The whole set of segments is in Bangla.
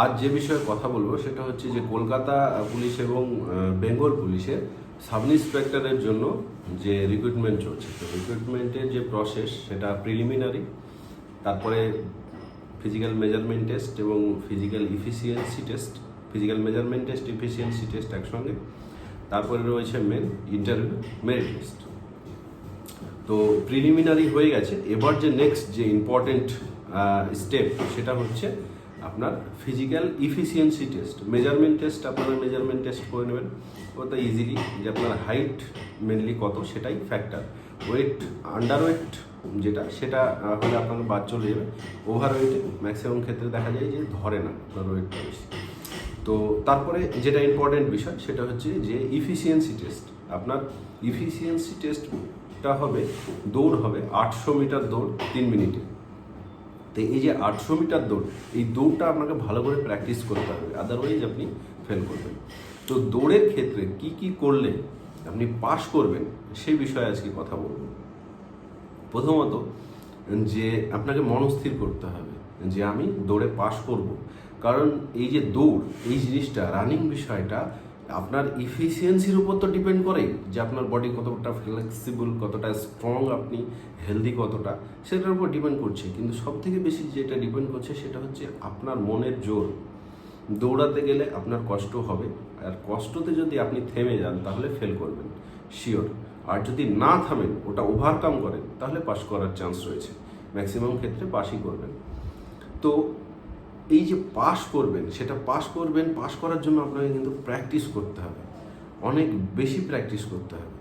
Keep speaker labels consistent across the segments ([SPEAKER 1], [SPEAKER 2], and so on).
[SPEAKER 1] আজ যে বিষয়ে কথা বলবো সেটা হচ্ছে যে কলকাতা পুলিশ এবং বেঙ্গল পুলিশের সাব ইন্সপেক্টরের জন্য যে রিক্রুটমেন্ট চলছে, তো রিক্রুটমেন্টের যে প্রসেস সেটা প্রিলিমিনারি, তারপরে ফিজিক্যাল মেজারমেন্ট টেস্ট এবং physical efficiency test, physical measurement test efficiency test একসঙ্গে, তারপরে রয়েছে মেন ইন্টারভিউ মেরিট লিস্ট। তো প্রিলিমিনারি হয়ে গেছে, এবার যে নেক্সট যে ইম্পর্টেন্ট স্টেপ সেটা হচ্ছে আপনার physical efficiency test, measurement test. আপনারা মেজারমেন্ট টেস্ট করে নেবেন, ওটা ইজিলি, যে আপনার হাইট মেনলি কত সেটাই ফ্যাক্টর। ওয়েট, আন্ডার ওয়েট যেটা সেটা হলে আপনার বাদ চলে যাবে। ওভার ওয়েটে ম্যাক্সিমাম ক্ষেত্রে দেখা যায় যে ধরে না আপনার ওয়েটটা বেশি। তো তারপরে যেটা ইম্পর্টেন্ট বিষয় সেটা হচ্ছে যে ইফিসিয়েন্সি টেস্ট। আপনার ইফিসিয়েন্সি টেস্টটা হবে, দৌড় হবে 800 মিটার দৌড় 3 মিনিটে। তো এই যে 800 মিটার দৌড়, এই দৌড়টা আপনাকে ভালো করে প্র্যাকটিস করতে হবে, আদারওয়াইজ আপনি ফেল করবেন। তো দৌড়ের ক্ষেত্রে কি কি করলে আপনি পাস করবেন সেই বিষয়ে আজকে কথা বলবো। প্রথমত যে আপনাকে মনস্থির করতে হবে যে আমি দৌড়ে পাস করব, কারণ এই যে দৌড়, এই জিনিসটা, রানিং বিষয়টা আপনার ইফিসিয়েন্সির উপর তো ডিপেন্ড করে, যে আপনার বডি কতটা ফ্লেক্সিবল, কতটা স্ট্রং, আপনি হেলদি কতটা, সেটার উপর ডিপেন্ড করছে। কিন্তু সব থেকে বেশি যেটা ডিপেন্ড করছে সেটা হচ্ছে আপনার মনের জোর। দৌড়াতে গেলে আপনার কষ্ট হবে, আর কষ্টতে যদি আপনি থেমে যান তাহলে ফেল করবেন শিওর। আর যদি না থামেন, ওটা ওভারকাম করেন, তাহলে পাস করার চান্স রয়েছে, ম্যাক্সিমাম ক্ষেত্রে পাসই করবেন। তো এই যে পাস করবেন, সেটা পাস করবেন, পাস করার জন্য আপনাকে কিন্তু প্র্যাকটিস করতে হবে, অনেক বেশি প্র্যাকটিস করতে হবে।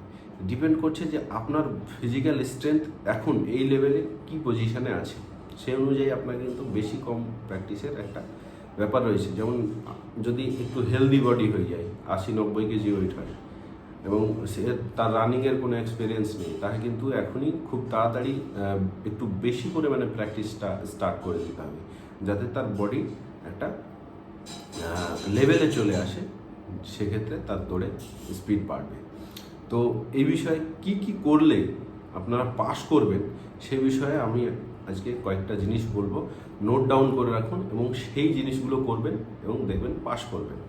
[SPEAKER 1] ডিপেন্ড করছে যে আপনার ফিজিক্যাল স্ট্রেংথ এখন এই লেভেলে কি পজিশানে আছে, সেই অনুযায়ী আপনাকে কিন্তু বেশি কম প্র্যাকটিসের একটা ব্যাপার রয়েছে। যেমন যদি একটু হেলদি বডি হয়ে যায়, 80-90 কেজি ওয়েট হয়, এবং সে তার রানিংয়ের কোনো এক্সপিরিয়েন্স নেই, তাকে কিন্তু এখনই খুব তাড়াতাড়ি একটু বেশি পরিমাণে প্র্যাকটিসটা স্টার্ট করে দিতে হবে, যাতে তার বডি একটা লেভেলে চলে আসে, সেক্ষেত্রে তার দৌড়ে স্পিড বাড়বে। তো এই বিষয়ে কি কি করলে আপনারা পাস করবেন সে বিষয়ে আমি আজকে কয়েকটা জিনিস বলবো, নোট ডাউন করে রাখুন এবং সেই জিনিসগুলো করবেন এবং দেখবেন পাস করবেন।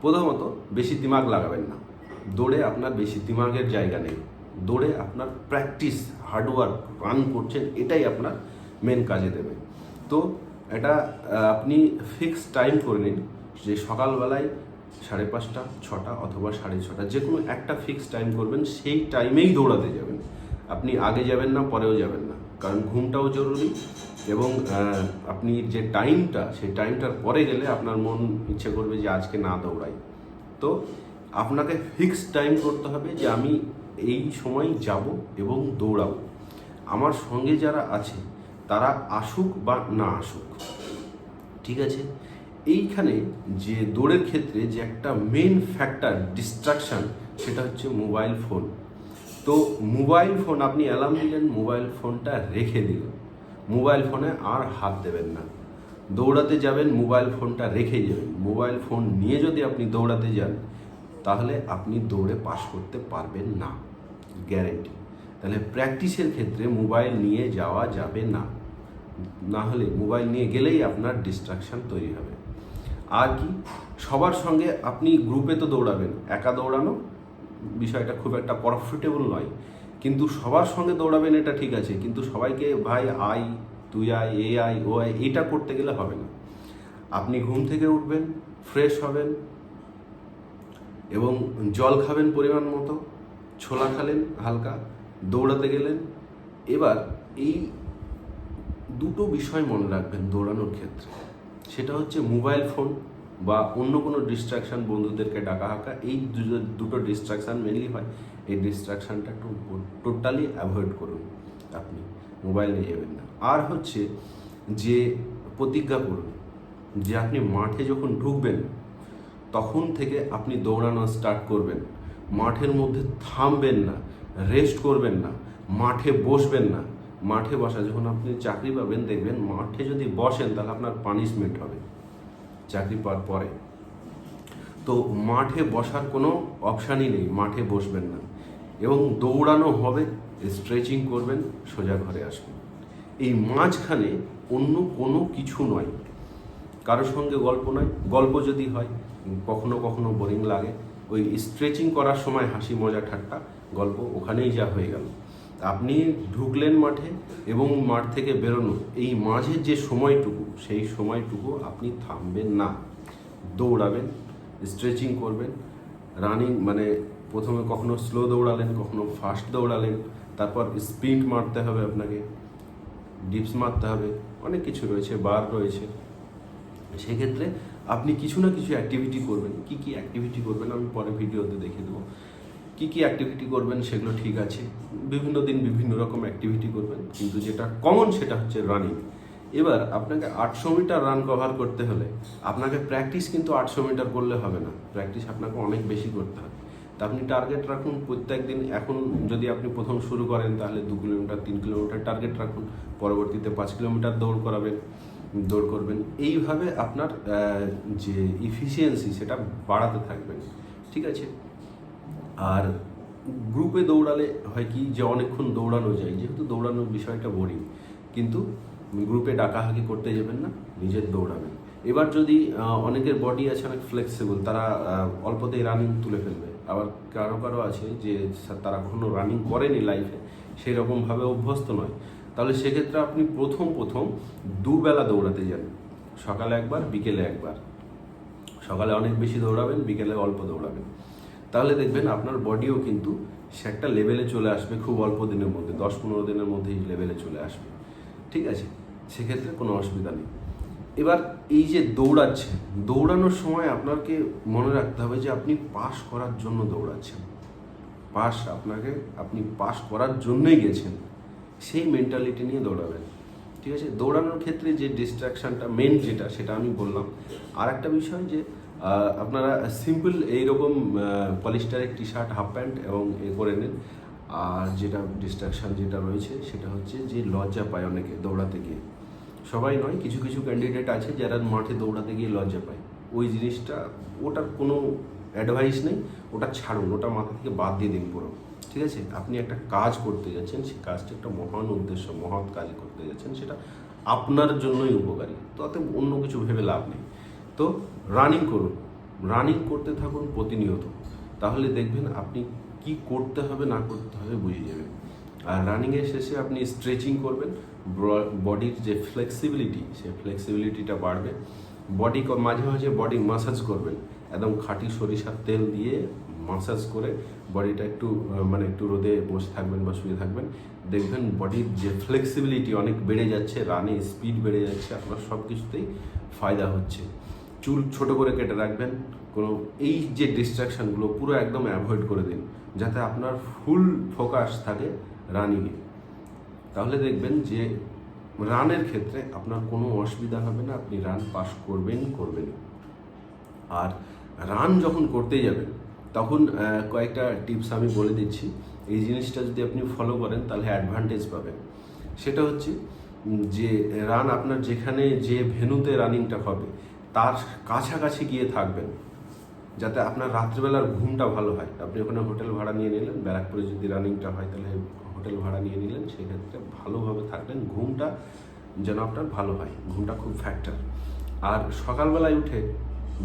[SPEAKER 1] প্রথমত, বেশি দিমাগ লাগাবেন না দৌড়ে, আপনার বেশি দিমাগের জায়গা নেই। দৌড়ে আপনার প্র্যাকটিস, হার্ডওয়ার্ক, রান করছেন, এটাই আপনার মেন কাজে দেবে। তো এটা আপনি ফিক্স টাইম করে নিন, যে সকালবেলায় 5:30, 6টা অথবা 6:30, যে কোনো একটা ফিক্স টাইম করবেন, সেই টাইমেই দৌড়াতে যাবেন। আপনি আগে যাবেন না, পরেও যাবেন না, কারণ ঘুমটাও জরুরি। এবং আপনি যে টাইমটা, সেই টাইমটার পরে গেলে আপনার মন ইচ্ছে করবে যে আজকে না দৌড়াই। তো আপনাকে ফিক্স টাইম করতে হবে যে আমি এই সময় যাব এবং দৌড়াবো। আমার সঙ্গে যারা আছে তারা আসুক বা না আসুক, ঠিক আছে। এইখানে যে দৌড়ের ক্ষেত্রে যে একটা মেন ফ্যাক্টর ডিস্ট্রাকশান, সেটা হচ্ছে মোবাইল ফোন। তো মোবাইল ফোন, আপনি অ্যালার্ম দিলেন, মোবাইল ফোনটা রেখে দিলেন, মোবাইল ফোনে আর হাত দেবেন না। দৌড়াতে যাবেন, মোবাইল ফোনটা রেখে যাবেন। মোবাইল ফোন নিয়ে যদি আপনি দৌড়াতে যান, তাহলে আপনি দৌড়ে পাস করতে পারবেন না, গ্যারেন্টি। তাহলে প্র্যাকটিসের ক্ষেত্রে মোবাইল নিয়ে যাওয়া যাবে না, না হলে মোবাইল নিয়ে গেলেই আপনার ডিস্ট্রাকশান তৈরি হবে। আর কি, সবার সঙ্গে আপনি গ্রুপে তো দৌড়াবেন, একা দৌড়ানো বিষয়টা খুব একটা প্রফিটেবল নয়। কিন্তু সবার সঙ্গে দৌড়াবেন, এটা ঠিক আছে, কিন্তু সবাইকে ভাই আই, তুই আয়, এ আই, ও আয়, এটা করতে গেলে হবে না। আপনি ঘুম থেকে উঠবেন, ফ্রেশ হবেন এবং জল খাবেন পরিমাণ মতো, ছোলা খেলেন হালকা, দৌড়াতে গেলেন। এবার এই দুটো বিষয় মনে রাখবেন দৌড়ানোর ক্ষেত্রে, সেটা হচ্ছে মোবাইল ফোন বা অন্য কোনো ডিস্ট্রাকশান, বন্ধুদেরকে ডাকা হাঁকা, এই দুটো ডিস্ট্রাকশান মেনলি হয়। এই ডিস্ট্রাকশানটা একটু টোটালি অ্যাভয়েড করুন, আপনি মোবাইল নিয়ে যাবেন না। আর হচ্ছে যে প্রতিজ্ঞা করুন যে আপনি মাঠে যখন ঢুকবেন তখন থেকে আপনি দৌড়ানো স্টার্ট করবেন। মাঠের মধ্যে থামবেন না, রেস্ট করবেন না, মাঠে বসবেন না। মাঠে বসা, যখন আপনি চাকরি পাবেন দেখবেন মাঠে যদি বসেন তাহলে আপনার পানিশমেন্ট হবে চাকরি পাওয়ার পরে। তো মাঠে বসার কোনো অপশানই নেই, মাঠে বসবেন না এবং দৌড়ানো হবে, স্ট্রেচিং করবেন, সোজা ঘরে আসবেন। এই মাঝখানে অন্য কোনো কিছু নয়। কারোর সঙ্গে গল্প নয়, গল্প যদি হয় কখনো কখনো বোরিং লাগে, ওই স্ট্রেচিং করার সময় হাসি মজা ঠাট্টা গল্প ওখানেই যা হয়ে গেল। আপনি ঢুকলেন মাঠে এবং মাঠ থেকে বেরোনো এই মাঝের যে সময়টুকু, সেই সময়টুকু আপনি থামবেন না, দৌড়াবেন, স্ট্রেচিং করবেন, রানিং মানে প্রথমে কখনো স্লো দৌড়ালেন, কখনো ফাস্ট দৌড়ালেন, তারপর স্প্রিন্ট মারতে হবে আপনাকে, ডিপস মারতে হবে, অনেক কিছু রয়েছে, বার রয়েছে। সেক্ষেত্রে আপনি কিছু না কিছু অ্যাক্টিভিটি করবেন। কি কি অ্যাক্টিভিটি করবেন আমি পরে ভিডিওতে দেখিয়ে দেবো। কি কি অ্যাক্টিভিটি করবেন সেগুলো ঠিক আছে, বিভিন্ন দিন বিভিন্ন রকম অ্যাক্টিভিটি করবেন, কিন্তু যেটা কমন সেটা হচ্ছে রানিং। এবার আপনাকে 800 মিটার রান কভার করতে হলে আপনাকে প্র্যাকটিস কিন্তু 800 মিটার করলে হবে না, প্র্যাকটিস আপনাকে অনেক বেশি করতে হবে। তা আপনি টার্গেট রাখুন প্রত্যেক দিন। এখন যদি আপনি প্রথম শুরু করেন তাহলে 2 কিলোমিটার 3 কিলোমিটার টার্গেট রাখুন, পরবর্তীতে 5 কিলোমিটার দৌড় করবেন। এইভাবে আপনার যে ইফিসিয়েন্সি সেটা বাড়াতে থাকবেন, ঠিক আছে। আর গ্রুপে দৌড়ালে হয় কি যে অনেকক্ষণ দৌড়ানো যায়, যেহেতু দৌড়ানোর বিষয়টা বোরিং, কিন্তু গ্রুপে ডাকাহাকি করতে যাবেন না, নিজের দৌড়াবেন। এবার যদি অনেকের বডি আছে অনেক ফ্লেক্সিবল, তারা অল্পতেই রানিং তুলে ফেলবে, আবার কারো আছে যে তারা কখনো রানিং করেনি লাইফে, সেই রকমভাবে অভ্যস্ত নয়, তাহলে সেক্ষেত্রে আপনি প্রথম দুবেলা দৌড়াতে যান, সকালে একবার বিকেলে একবার। সকালে অনেক বেশি দৌড়াবেন, বিকেলে অল্প দৌড়াবেন, তাহলে দেখবেন আপনার বডিও কিন্তু সে একটা লেভেলে চলে আসবে খুব অল্প দিনের মধ্যে, 10-15 দিনের মধ্যেই লেভেলে চলে আসবে, ঠিক আছে। সেক্ষেত্রে কোনো অসুবিধা নেই। এবার এই যে দৌড়ানোর সময় আপনাকে মনে রাখতে হবে যে আপনি পাস করার জন্য দৌড়াচ্ছেন, আপনি পাস করার জন্যই গেছেন, সেই মেন্টালিটি নিয়ে দৌড়াবেন, ঠিক আছে। দৌড়ানোর ক্ষেত্রে যে ডিস্ট্রাকশানটা মেন সেটা আমি বললাম। আর একটা বিষয় যে আপনারা সিম্পল এইরকম পলিস্টারের টি শার্ট, হাফ প্যান্ট এবং করে নেন। আর যেটা ডিস্ট্রাকশান যেটা রয়েছে সেটা হচ্ছে যে লজ্জা পায় অনেকে দৌড়াতে গিয়ে, সবাই নয়, কিছু কিছু ক্যান্ডিডেট আছে যারা মাঠে দৌড়াতে গিয়ে লজ্জা পায়। ওই জিনিসটা, ওটার কোনো অ্যাডভাইস নেই, ওটা ছাড়ুন, ওটা মাথা থেকে বাদ দিয়ে দিন পুরো, ঠিক আছে। আপনি একটা কাজ করতে যাচ্ছেন, সেই কাজটা একটা মহান উদ্দেশ্য, মহৎ কাজ করতে যাচ্ছেন, সেটা আপনার জন্যই উপকারী, তাতে অন্য কিছু ভেবে লাভ নেই। তো রানিং করুন, রানিং করতে থাকুন প্রতিনিয়ত, তাহলে দেখবেন আপনি কি করতে হবে না করতে হবে বুঝে যাবেন। আর রানিংয়ের শেষে আপনি স্ট্রেচিং করবেন, বডির যে ফ্লেক্সিবিলিটি সেই ফ্লেক্সিবিলিটিটা বাড়বে। মাঝে মাঝে বডি মাসাজ করবেন, একদম খাঁটি সরিষার তেল দিয়ে মাসাজ করে বডিটা একটু রোদে বসে থাকবেন বা শুয়ে থাকবেন, দেখবেন বডির যে ফ্লেক্সিবিলিটি অনেক বেড়ে যাচ্ছে, রানে স্পিড বেড়ে যাচ্ছে, আপনার সব কিছুতেই ফায়দা হচ্ছে। চুল ছোট করে কেটে রাখবেন, এই যে ডিস্ট্রাকশানগুলো পুরো একদম অ্যাভয়েড করে দিন, যাতে আপনার ফুল ফোকাস থাকে রানিংয়ে। তাহলে দেখবেন যে রানের ক্ষেত্রে আপনার কোনো অসুবিধা হবে না, আপনি রান পাস করবেন। আর রান যখন করতে যাবেন তখন কয়েকটা টিপস আমি বলে দিচ্ছি, এই জিনিসটা যদি আপনি ফলো করেন তাহলে অ্যাডভান্টেজ পাবেন। সেটা হচ্ছে যে রান আপনার যেখানে যে ভেন্যুতে রানিংটা হবে তার কাছাকাছি গিয়ে থাকবেন, যাতে আপনার রাত্রিবেলার ঘুমটা ভালো হয়। আপনি ওখানে হোটেল ভাড়া নিয়ে নিলেন, ব্যারাকপুরে যদি রানিংটা হয় তাহলে হোটেল ভাড়া নিয়ে নিলেন, সেক্ষেত্রে ভালোভাবে থাকলেন, ঘুমটা যেন আপনার ভালো হয়, ঘুমটা খুব ফ্যাক্টর। আর সকালবেলায় উঠে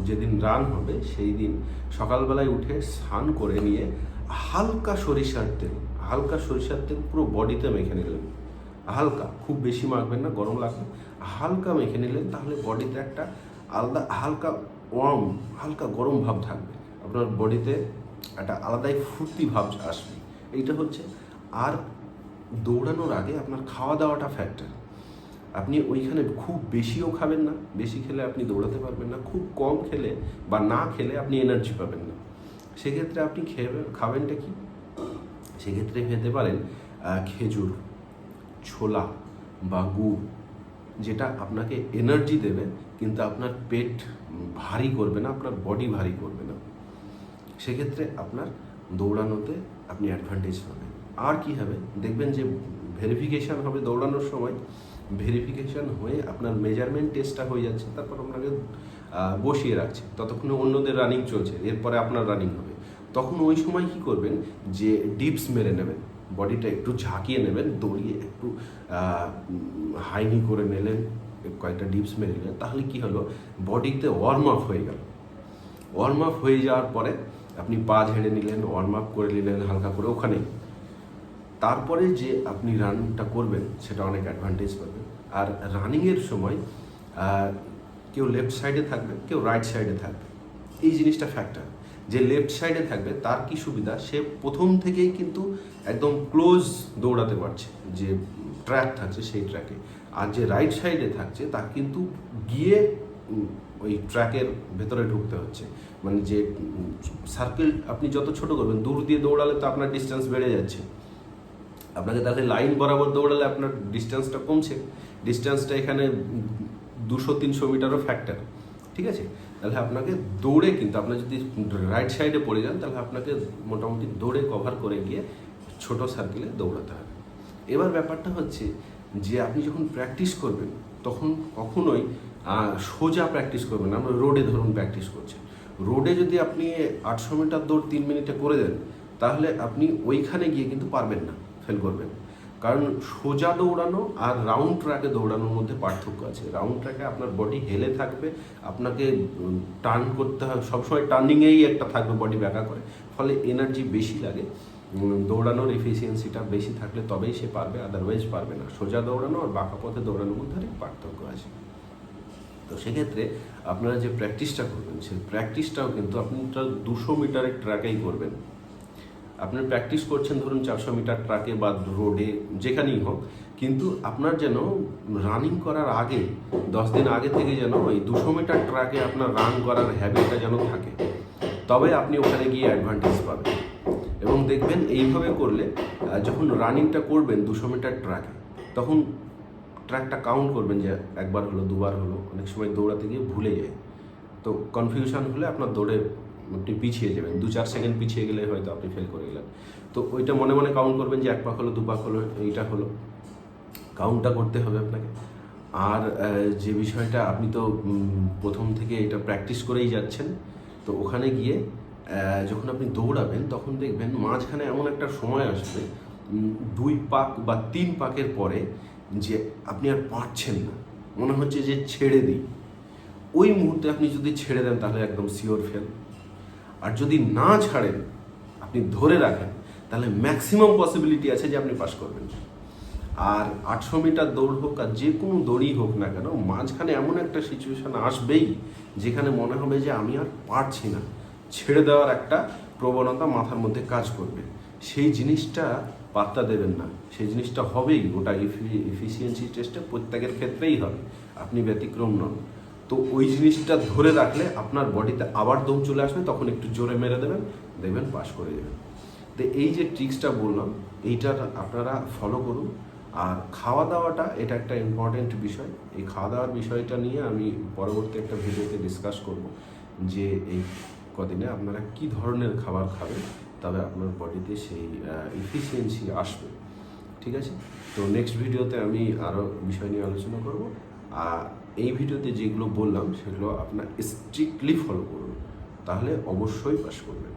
[SPEAKER 1] যেদিন রান হবে সেই দিন সকালবেলায় উঠে স্নান করে নিয়ে হালকা সরিষার তেল পুরো বডিতে মেখে নিলেন, হালকা, খুব বেশি মাখবেন না, গরম লাগবে, হালকা মেখে নিলেন, তাহলে বডিতে একটা আলাদা হালকা গরম ভাব থাকবে, আপনার বডিতে একটা আলাদাই ফুর্তি ভাব আসবে, এইটা হচ্ছে। আর দৌড়ানোর আগে আপনার খাওয়া দাওয়াটা ফ্যাক্টর। আপনি ওইখানে খুব বেশিও খাবেন না, বেশি খেলে আপনি দৌড়াতে পারবেন না, খুব কম খেলে বা না খেলে আপনি এনার্জি পাবেন না। সেক্ষেত্রে আপনি খাবেনটা কি, সেক্ষেত্রে খেতে পারেন খেজুর, ছোলা বা গুড়, যেটা আপনাকে এনার্জি দেবে কিন্তু আপনার পেট ভারী করবে না, আপনার বডি ভারী করবে না। সেক্ষেত্রে আপনার দৌড়ানোতে আপনি অ্যাডভান্টেজ পাবেন। আর কি হবে, দেখবেন যে ভেরিফিকেশান হবে দৌড়ানোর সময়, ভেরিফিকেশান হয়ে আপনার মেজারমেন্ট টেস্টটা হয়ে যাচ্ছে, তারপর আপনাকে বসিয়ে রাখছে, ততক্ষণে অন্যদের রানিং চলছে, এরপরে আপনার রানিং হবে। তখন ওই সময় কি করবেন যে ডিপস মেরে নেবেন, বডিটা একটু ঝাঁকিয়ে নেবেন, দৌড়িয়ে একটু হাইনি করে নিলেন, কয়েকটা ডিপস মেরে নিলেন, তাহলে কি হলো, বডিতে ওয়ার্ম আপ হয়ে গেল। ওয়ার্ম আপ হয়ে যাওয়ার পরে আপনি পা ঝেড়ে নিলেন, ওয়ার্ম আপ করে নিলেন হালকা করে ওখানেই, তারপরে যে আপনি রানটা করবেন সেটা অনেক অ্যাডভান্টেজ পাবেন। আর রানিংয়ের সময় কেউ লেফট সাইডে থাকবে, কেউ রাইট সাইডে থাকবে, এই জিনিসটা ফ্যাক্টর। যে লেফট সাইডে থাকবে তার কি সুবিধা, সে প্রথম থেকেই কিন্তু একদম ক্লোজ দৌড়াতে পারছে, যে ট্র্যাক থাকছে সেই ট্র্যাকে। আর যে রাইট সাইডে থাকছে তার কিন্তু গিয়ে ওই ট্র্যাকের ভেতরে ঢুকতে হচ্ছে। মানে যে সার্কেল আপনি যত ছোট করবেন, দূর দিয়ে দৌড়ালে তো আপনার ডিস্টেন্স বেড়ে যাচ্ছে, আপনাকে তাহলে লাইন বরাবর দৌড়ালে আপনার ডিস্টেন্সটা কমছে। ডিস্টেন্সটা এখানে 200-300 মিটারও ফ্যাক্টর, ঠিক আছে। তাহলে আপনাকে দৌড়ে কিন্তু আপনার যদি রাইট সাইডে পড়ে যান, তাহলে আপনাকে মোটামুটি দৌড়ে কভার করে গিয়ে ছোট সার্কেলে দৌড়াতে হবে। এবার ব্যাপারটা হচ্ছে যে আপনি যখন প্র্যাকটিস করবেন তখন কখনোই সোজা প্র্যাকটিস করবেন না। আমরা রোডে ধরুন প্র্যাকটিস করছেন, রোডে যদি আপনি 800 মিটার দৌড় 3 মিনিটে করে দেন, তাহলে আপনি ওইখানে গিয়ে কিন্তু পারবেন না, ফেল করবেন। কারণ সোজা দৌড়ানো আর রাউন্ড ট্র্যাকে দৌড়ানোর মধ্যে পার্থক্য আছে। রাউন্ড ট্র্যাকে আপনার বডি হেলে থাকবে, আপনাকে টার্ন করতে হবে, সবসময় টার্নিংয়েই একটা থাকবে বডি ব্যাকা করে, ফলে এনার্জি বেশি লাগে, দৌড়ানোর এফিসিয়েন্সিটা বেশি থাকলে তবেই সে পারবে, আদারওয়াইজ পারবে না। সোজা দৌড়ানো আর বাঁকা পথে দৌড়ানোর মধ্যে অনেক পার্থক্য আছে। তো সেক্ষেত্রে আপনারা যে প্র্যাকটিসটা করবেন, সেই প্র্যাকটিসটাও কিন্তু আপনি 200 মিটারের ট্র্যাকেই করবেন। আপনি প্র্যাকটিস করছেন ধরুন 400 মিটার ট্র্যাকে বা রোডে, যেখানেই হোক, কিন্তু আপনার যেন রানিং করার আগে 10 দিন আগে থেকে যেন ওই 200 মিটার ট্র্যাকে আপনার রান করার হ্যাবিটটা যেন থাকে, তবে আপনি ওখানে গিয়ে অ্যাডভান্টেজ পাবেন। এবং দেখবেন এইভাবে করলে যখন রানিংটা করবেন 200 মিটার ট্র্যাকে, তখন ট্র্যাকটা কাউন্ট করবেন যে একবার হলো, দুবার হলো। অনেক সময় দৌড়াতে গিয়ে ভুলে যায়, তো কনফিউশন হলে আপনার দৌড়ে আপনি পিছিয়ে যাবেন, 2-4 সেকেন্ড পিছিয়ে গেলে হয়তো আপনি ফেল করে গেলেন। তো ওইটা মনে মনে কাউন্ট করবেন যে 1 পাক হলো, 2 পাক হলো, এইটা হলো, কাউন্টটা করতে হবে আপনাকে। আর যে বিষয়টা, আপনি তো প্রথম থেকে এটা প্র্যাকটিস করেই যাচ্ছেন, তো ওখানে গিয়ে যখন আপনি দৌড়াবেন তখন দেখবেন মাঝখানে এমন একটা সময় আসবে 2 পাক বা 3 পাকের পরে যে আপনি আর পারছেন না, মনে হচ্ছে যে ছেড়ে দিই। ওই মুহূর্তে আপনি যদি ছেড়ে দেন তাহলে একদম শিওর ফেল। আর যদি না ছাড়েন, আপনি ধরে রাখেন, তাহলে ম্যাক্সিমাম পসিবিলিটি আছে যে আপনি পাস করবেন। আর 800 মিটার দৌড় হোক আর যে কোনো দৌড়ই হোক না কেন, মাঝখানে এমন একটা সিচুয়েশান আসবেই যেখানে মনে হবে যে আমি আর পারছি না, ছেড়ে দেওয়ার একটা প্রবণতা মাথার মধ্যে কাজ করবে। সেই জিনিসটা পাত্তা দেবেন না, সেই জিনিসটা হবেই। ওটা এফিসিয়েন্সি টেস্টে প্রত্যেকের ক্ষেত্রেই হবে, আপনি ব্যতিক্রম নন। তো ওই জিনিসটা ধরে রাখলে আপনার বডিতে আবার দম চলে আসবে, তখন একটু জোরে মেরে দেবেন, দেখবেন পাস করে যাবেন। তো এই যে ট্রিক্সটা বললাম, এইটা আপনারা ফলো করুন। আর খাওয়া দাওয়াটা, এটা একটা ইম্পর্টেন্ট বিষয়। এই খাওয়া দাওয়ার বিষয়টা নিয়ে আমি পরবর্তী একটা ভিডিওতে ডিসকাস করব, যে এই কদিনে আপনারা কি ধরনের খাবার খাবেন, তবে আপনার বডিতে সেই এফিসিয়েন্সি আসবে, ঠিক আছে। তো নেক্সট ভিডিওতে আমি আরও বিষয় নিয়ে আলোচনা করব। আর এই ভিডিওতে যেগুলো বললাম সেগুলো আপনার স্ট্রিক্টলি ফলো করুন, তাহলে অবশ্যই পাস করবেন।